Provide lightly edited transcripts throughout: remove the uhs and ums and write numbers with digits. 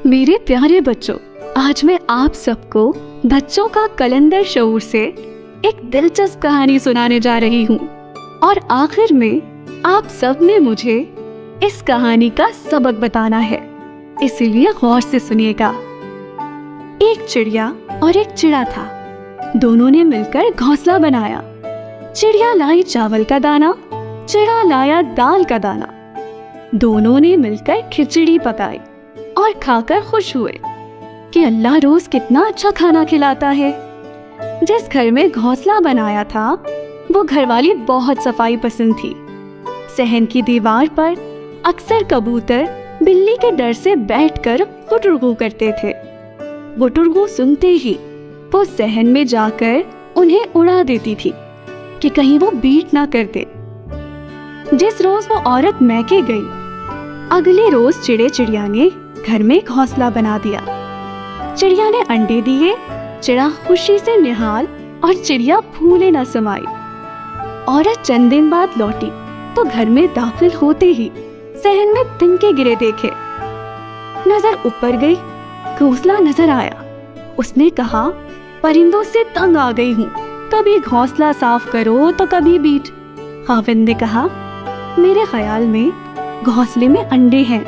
मेरे प्यारे बच्चों, आज मैं आप सबको बच्चों का कलंदर शऊर से एक दिलचस्प कहानी सुनाने जा रही हूँ। और आखिर में आप सब ने मुझे इस कहानी का सबक बताना है, इसलिए गौर से सुनिएगा। एक चिड़िया और एक चिड़ा था। दोनों ने मिलकर घोंसला बनाया। चिड़िया लाई चावल का दाना, चिड़ा लाया दाल का दाना। दोनों ने मिलकर खिचड़ी पकाई और खाकर खुश हुए कि अल्लाह रोज कितना अच्छा खाना खिलाता है। जिस घर में घोंसला बनाया था वो घरवाली बहुत सफाई पसंद थी। सहन की दीवार पर अक्सर कबूतर बिल्ली के डर से बैठकर गुटुरगू करते थे। गुटुरगू सुनते ही वो सहन में जाकर उन्हें उड़ा देती थी कि कहीं वो बीट ना कर दे। जिस रोज वो औरत मैके गई, अगले रोज चिड़े चिड़िया ने घर में घोंसला बना दिया। चिड़िया ने अंडे दिए, चिड़ा खुशी से निहाल और चिड़िया फूले न समाई। औरत चंद दिन बाद लौटी तो घर में दाखिल होते ही सहन में तिनके गिरे देखे। नजर ऊपर गई, घोंसला नजर आया। उसने कहा, परिंदों से तंग आ गई हूँ, कभी घोंसला साफ करो तो कभी बीट। खाविंद ने कहा, मेरे ख्याल में घोंसले में अंडे हैं।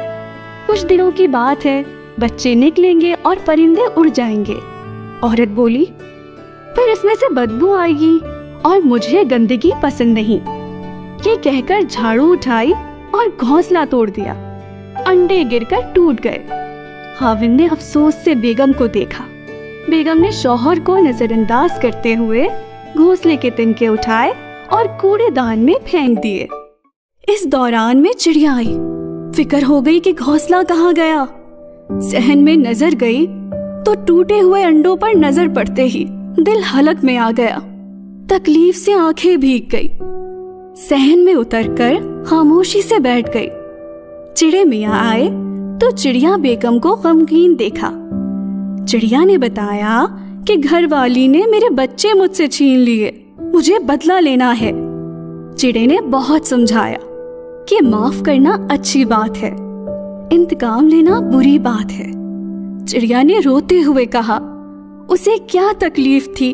कुछ दिनों की बात है, बच्चे निकलेंगे और परिंदे उड़ जाएंगे। औरत बोली, फिर इसमें से बदबू आएगी और मुझे गंदगी पसंद नहीं। ये कहकर झाड़ू उठाई और घोंसला तोड़ दिया। अंडे गिरकर टूट गए। खाविंद ने अफसोस से बेगम को देखा। बेगम ने शौहर को नजरअंदाज करते हुए घोंसले के तिनके उठाए और कूड़ेदान में फेंक दिए। इस दौरान में चिड़िया आई। फिक्र हो गई कि घोंसला कहाँ गया। सहन में नजर गई तो टूटे हुए अंडों पर नजर पड़ते ही दिल हलक में आ गया। तकलीफ से आंखें भीग गई। सहन में उतरकर खामोशी से बैठ गई। चिड़े मियाँ आए तो चिड़िया बेगम को गमगीन देखा। चिड़िया ने बताया कि घरवाली ने मेरे बच्चे मुझसे छीन लिए, मुझे बदला लेना है। चिड़े ने बहुत समझाया कि माफ करना अच्छी बात है, इंतकाम लेना बुरी बात है। चिड़िया ने रोते हुए कहा, उसे क्या तकलीफ थी,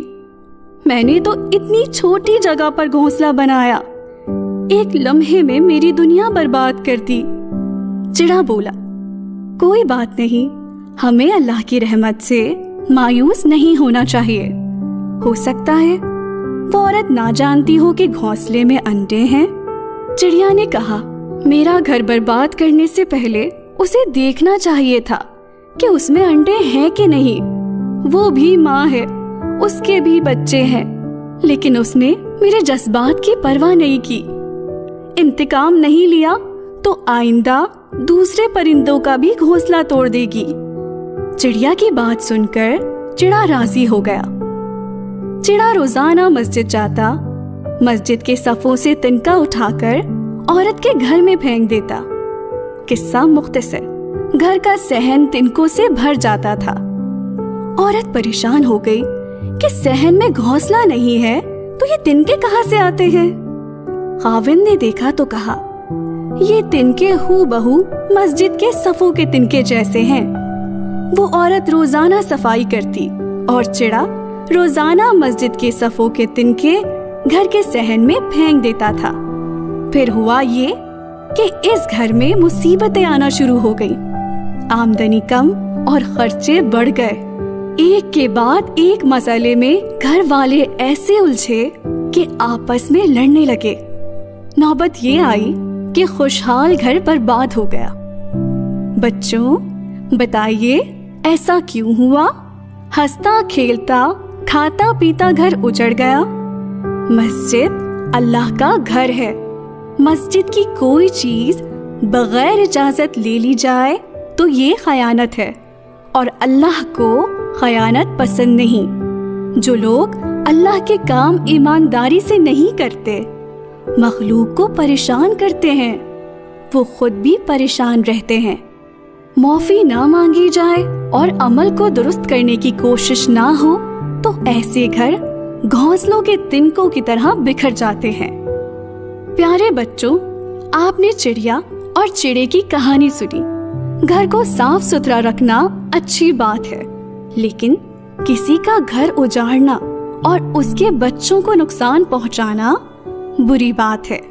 मैंने तो इतनी छोटी जगह पर घोंसला बनाया, एक लम्हे में मेरी दुनिया बर्बाद कर दी। चिड़ा बोला, कोई बात नहीं, हमें अल्लाह की रहमत से मायूस नहीं होना चाहिए। हो सकता है वो औरत ना जानती हो कि घोंसले में अंडे हैं। चिड़िया ने कहा, मेरा घर बर्बाद करने से पहले उसे देखना चाहिए था कि उसमें अंडे हैं कि नहीं। वो भी माँ है, उसके भी बच्चे हैं, लेकिन उसने मेरे जज्बात की परवाह नहीं की। इंतकाम नहीं लिया तो आइंदा दूसरे परिंदों का भी घोंसला तोड़ देगी। चिड़िया की बात सुनकर चिड़ा राजी हो गया। चिड़ा रोजाना मस्जिद जाता, मस्जिद के सफों से तिनका उठाकर औरत के घर में फेंक देता। किस्सा मुख्तसर, घर का सहन तिनकों से भर जाता था। औरत परेशान हो गई कि सहन में घोंसला नहीं है तो ये तिनके कहाँ से आते हैं। खाविंद ने देखा तो कहा, ये तिनके हूबहू मस्जिद के सफों के तिनके जैसे हैं। वो औरत रोजाना सफाई करती और चिड़ा रोजाना मस्जिद के सफों के तिनके घर के सहन में फेंक देता था। फिर हुआ ये कि इस घर में मुसीबतें आना शुरू हो गई। आमदनी कम और खर्चे बढ़ गए। एक के बाद एक मसले में घर वाले ऐसे उलझे कि आपस में लड़ने लगे। नौबत ये आई कि खुशहाल घर बर्बाद हो गया। बच्चों, बताइए ऐसा क्यों हुआ? हंसता खेलता खाता पीता घर उजड़ गया। मस्जिद अल्लाह का घर है। मस्जिद की कोई चीज बगैर इजाजत ले ली जाए तो ये खयानत है और अल्लाह को खयानत पसंद नहीं। जो लोग अल्लाह के काम ईमानदारी से नहीं करते, मखलूक को परेशान करते हैं, वो खुद भी परेशान रहते हैं। माफी ना मांगी जाए और अमल को दुरुस्त करने की कोशिश ना हो तो ऐसे घर घोंसलों के तिनकों की तरह बिखर जाते हैं। प्यारे बच्चों, आपने चिड़िया और चिड़े की कहानी सुनी। گھر کو صاف ستھرا رکھنا اچھی بات ہے، لیکن کسی کا گھر اجاڑنا اور اس کے بچوں کو نقصان پہنچانا بری بات ہے۔